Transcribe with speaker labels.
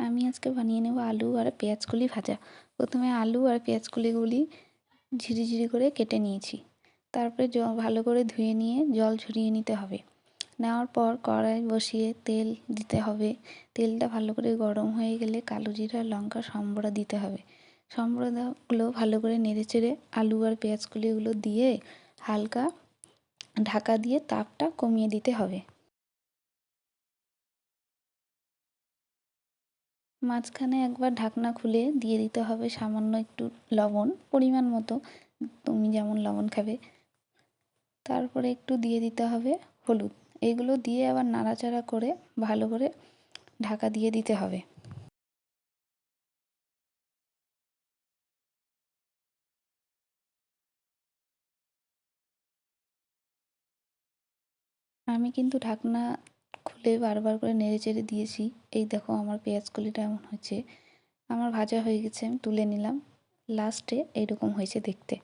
Speaker 1: আমি আজকে বানিয়ে নেব আলু আর পেঁয়াজকলি ভাজা। প্রথমে আলু আর পেঁয়াজকলিগুলি ঝিরিঝিরি করে কেটে নিয়েছি। তারপরে ভালো করে ধুয়ে নিয়ে জল ঝরিয়ে নিতে হবে। নেওয়ার পর কড়াই বসিয়ে তেল দিতে হবে। তেলটা ভালো করে গরম হয়ে গেলে কালো জিরা লঙ্কা সম্বরা দিতে হবে। সম্বরাগুলো ভালো করে নেড়েচেড়ে আলু আর পেঁয়াজকলিগুলো দিয়ে হালকা ঢাকা দিয়ে তাপটা কমিয়ে দিতে হবে। মাঝখানে একবার ঢাকনা খুলে দিয়ে দিতে হবে সামান্য একটু লবণ, পরিমাণ মতো, তুমি যেমন লবণ খাবে। তারপরে একটু দিয়ে দিতে হবে হলুদ। এগুলো দিয়ে আবার নাড়াচাড়া করে ভালো করে ঢাকা দিয়ে দিতে হবে। আমি কিন্তু ঢাকনা খুলে বারবার করে নেড়েচেড়ে দিয়েছি। এই দেখো আমার পেঁয়াজকলিটা এমন হয়েছে। আমার ভাজা হয়ে গেছে, আমি তুলে নিলাম। লাস্টে এইরকম হয়েছে দেখতে।